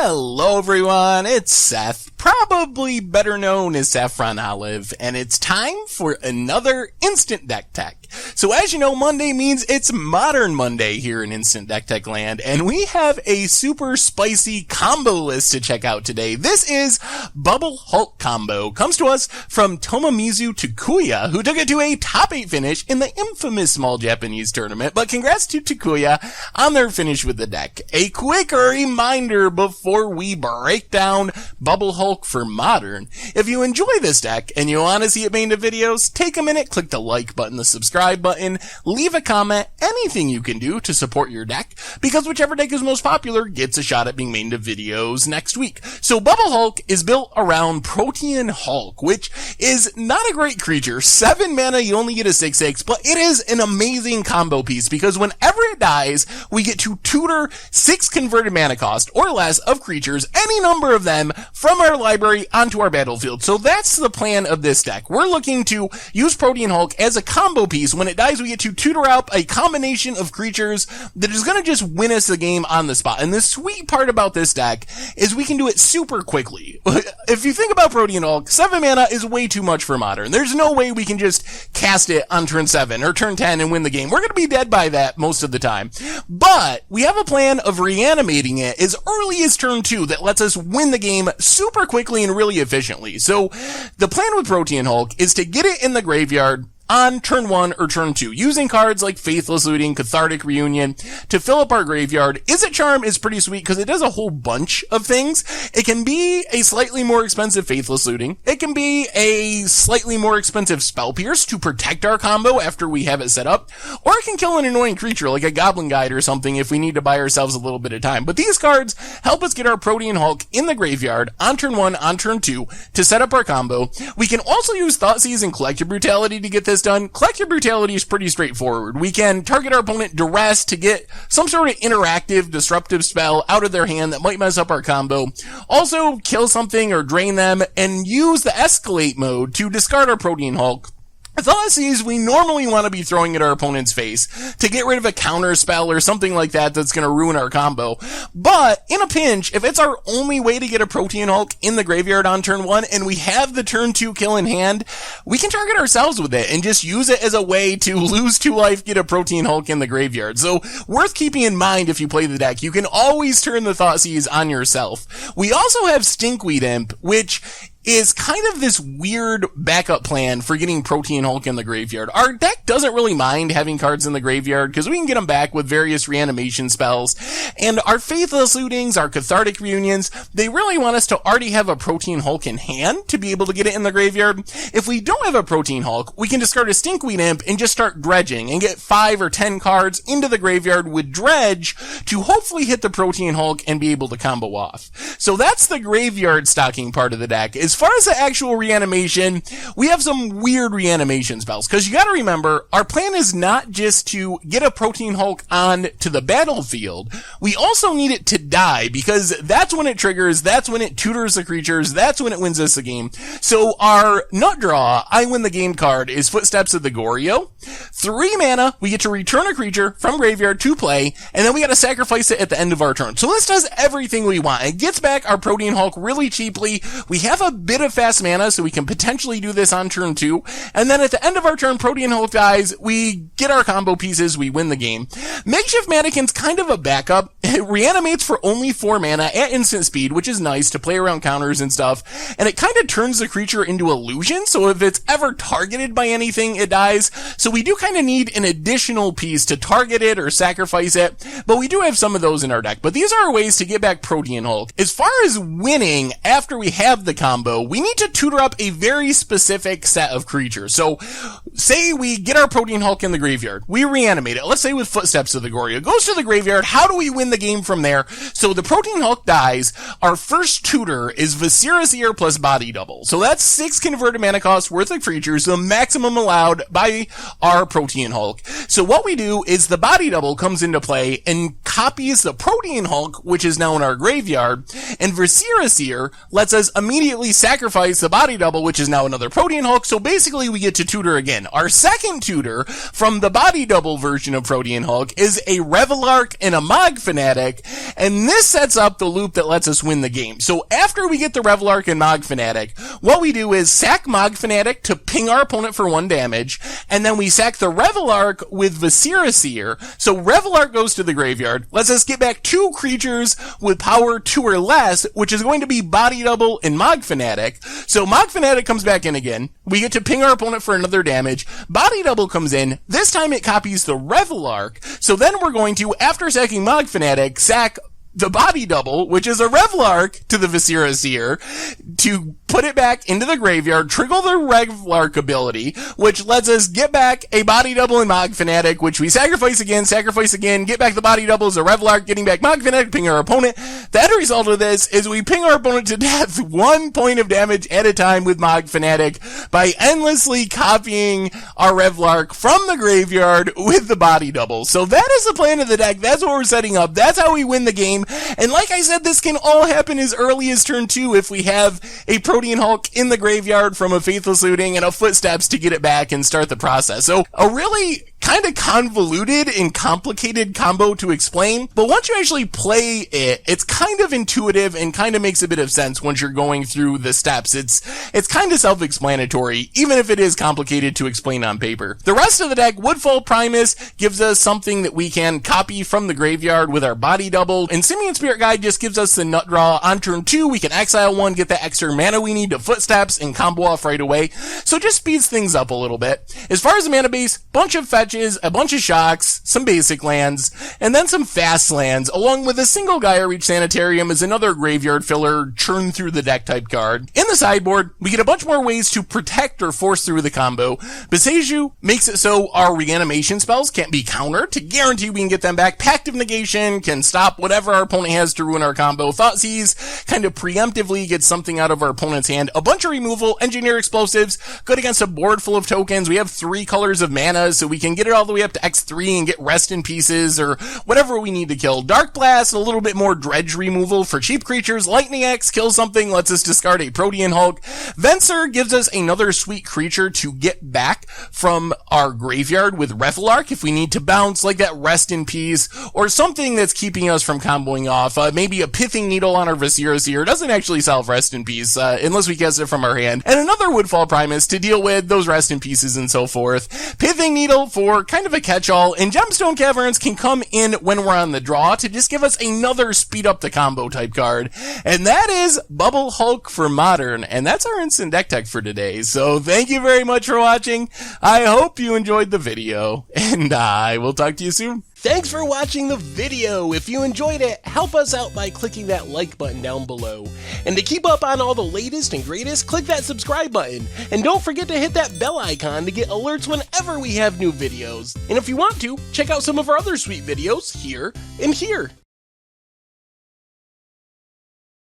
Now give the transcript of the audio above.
Hello everyone, it's Seth, probably better known as Saffron Olive, and it's time for another Instant Deck Tech. So as you know, Monday means it's Modern Monday here in Instant Deck Tech land, and we have a super spicy combo list to check out today. This is Bubble Hulk combo. Comes to us from Tomomizu Takuya, who took it to a top 8 finish in the infamous Small Japanese tournament, but congrats to Takuya on their finish with the deck. A quick reminder before we break down Bubble Hulk for Modern. If you enjoy this deck and you want to see it made into videos, take a minute, click the like button, the subscribe button, leave a comment, anything you can do to support your deck, because whichever deck is most popular gets a shot at being made into videos next week. So Bubble Hulk is built around Protean Hulk, which is not a great creature. 7 mana, you only get a 6/6, but it is an amazing combo piece, because whenever it dies, we get to tutor 6 converted mana cost or less of creatures, any number of them, from our library onto our battlefield. So that's the plan of this deck. We're looking to use Protean Hulk as a combo piece. When it dies, we get to tutor out a combination of creatures that is going to just win us the game on the spot. And the sweet part about this deck is we can do it super quickly. If you think about Protean Hulk, 7 mana is way too much for Modern. There's no way we can just cast it on turn 7 or turn 10 and win the game. We're going to be dead by that most of the time. But we have a plan of reanimating it as early as turn 2 that lets us win the game super quickly and really efficiently. So the plan with Protean Hulk is to get it in the graveyard on turn 1 or turn 2, using cards like Faithless Looting, Cathartic Reunion to fill up our graveyard. Izzet Charm is pretty sweet because it does a whole bunch of things. It can be a slightly more expensive Faithless Looting. It can be a slightly more expensive Spell Pierce to protect our combo after we have it set up, or it can kill an annoying creature like a Goblin Guide or something if we need to buy ourselves a little bit of time. But these cards help us get our Protean Hulk in the graveyard on turn 1, on turn 2 to set up our combo. We can also use Thoughtseize and Collective Brutality to get this done. Collective Brutality is pretty straightforward. We can target our opponent duress to get some sort of interactive, disruptive spell out of their hand that might mess up our combo. Also, kill something or drain them, and use the Escalate mode to discard our Protean Hulk. Thoughtseize, we normally want to be throwing at our opponent's face to get rid of a counter spell or something like that that's going to ruin our combo. But in a pinch, if it's our only way to get a Protean Hulk in the graveyard on turn 1 and we have the turn 2 kill in hand, we can target ourselves with it and just use it as a way to lose 2 life, get a Protean Hulk in the graveyard. So worth keeping in mind if you play the deck. You can always turn the Thoughtseize on yourself. We also have Stinkweed Imp, which is kind of this weird backup plan for getting Protean Hulk in the graveyard. Our deck doesn't really mind having cards in the graveyard because we can get them back with various reanimation spells. And our Faithless Lootings, our Cathartic Reunions, they really want us to already have a Protean Hulk in hand to be able to get it in the graveyard. If we don't have a Protean Hulk, we can discard a Stinkweed Imp and just start dredging and get 5 or 10 cards into the graveyard with Dredge to hopefully hit the Protean Hulk and be able to combo off. So that's the graveyard stocking part of the deck. As far as the actual reanimation, we have some weird reanimation spells, because you gotta remember, our plan is not just to get a Protean Hulk on to the battlefield. We also need it to die, because that's when it triggers, that's when it tutors the creatures, that's when it wins us the game. So our nut draw, I win the game card, is Footsteps of the Goryo. 3 mana, we get to return a creature from graveyard to play, and then we gotta sacrifice it at the end of our turn. So this does everything we want. It gets back our Protean Hulk really cheaply. We have a bit of fast mana, so we can potentially do this on turn 2. And then at the end of our turn, Protean Hulk dies, we get our combo pieces, we win the game. Makeshift Mannequin's kind of a backup. It reanimates for only 4 mana at instant speed, which is nice to play around counters and stuff. And it kind of turns the creature into illusion, so if it's ever targeted by anything, it dies. So we do kind of need an additional piece to target it or sacrifice it, but we do have some of those in our deck. But these are ways to get back Protean Hulk. As far as winning after we have the combo, we need to tutor up a very specific set of creatures. So, say we get our Protean Hulk in the graveyard. We reanimate it. Let's say with Footsteps of the Goryo. It goes to the graveyard. How do we win the game from there? So the Protean Hulk dies. Our first tutor is Viscera's Ear plus Body Double. So that's 6 converted mana cost worth of creatures, the maximum allowed by our Protean Hulk. So what we do is the Body Double comes into play and copies the Protean Hulk, which is now in our graveyard, and Viscera lets us immediately sacrifice the Body Double, which is now another Protean Hulk. So basically we get to tutor again. Our second tutor from the Body Double version of Protean Hulk is a Revelark and a Mog Fanatic, and this sets up the loop that lets us win the game. So after we get the Revelark and Mog Fanatic, what we do is sack Mog Fanatic to ping our opponent for 1 damage, and then we sack the Revelark with Viscera. So Revelark goes to the graveyard, lets us get back 2 creatures with power 2 or less, which is going to be Body Double and Mog Fanatic. So Mog Fanatic comes back in again. We get to ping our opponent for another damage. Body Double comes in. This time it copies the Revelark. So then we're going to, after sacking Mog Fanatic, sack the Body Double, which is a Revelark, to the Viscera to put it back into the graveyard, trigger the Revelark ability, which lets us get back a Body Double and Mog Fanatic, which we sacrifice again, get back the Body Double as a Revelark, getting back Mog Fanatic, ping our opponent. The end result of this is we ping our opponent to death 1 point of damage at a time with Mog Fanatic by endlessly copying our Revelark from the graveyard with the Body Double. So that is the plan of the deck. That's what we're setting up. That's how we win the game. And like I said, this can all happen as early as turn 2 if we have a Protean Hulk in the graveyard from a Faithless Looting and a Footsteps to get it back and start the process. So a really kind of convoluted and complicated combo to explain, but once you actually play it, it's kind of intuitive and kind of makes a bit of sense once you're going through the steps. It's kind of self-explanatory, even if it is complicated to explain on paper. The rest of the deck, Woodfall Primus, gives us something that we can copy from the graveyard with our Body Double, and Simian Spirit Guide just gives us the nut draw. On turn 2, we can exile 1, get that extra mana we need to Footsteps, and combo off right away. So it just speeds things up a little bit. As far as the mana base, bunch of fetches, a bunch of shocks, some basic lands, and then some fast lands, along with a single Gaia Reach Sanitarium as another graveyard filler churn through the deck type card. In the sideboard, we get a bunch more ways to protect or force through the combo. Boseiju makes it so our reanimation spells can't be countered to guarantee we can get them back. Pact of Negation can stop whatever our opponent has to ruin our combo. Thoughtseize kind of preemptively gets something out of our opponent's hand. A bunch of removal, Engineer Explosives, good against a board full of tokens. We have 3 colors of mana, so we can get it all the way up to X3 and get Rest in Pieces or whatever we need to kill. Dark Blast, a little bit more dredge removal for cheap creatures. Lightning Axe kills something, lets us discard a Protean Hulk. Venser gives us another sweet creature to get back from our graveyard with Revelark if we need to bounce, like that Rest in Peace, or something that's keeping us from comboing off. Maybe a Pithing Needle on our Viscera doesn't actually solve Rest in Peace, unless we cast it from our hand. And another Woodfall Primus to deal with those Rest in Pieces and so forth. Pithing Needle for kind of a catch-all, and Gemstone Caverns can come in when we're on the draw to just give us another speed up the combo type card. And that is Bubble Hulk for Modern, and that's our instant deck tech for today. So thank you very much for watching. I hope you enjoyed the video, and I will talk to you soon. Thanks for watching the video. If you enjoyed it, help us out by clicking that like button down below. And to keep up on all the latest and greatest, click that subscribe button. And don't forget to hit that bell icon to get alerts whenever we have new videos. And if you want to, check out some of our other sweet videos here and here.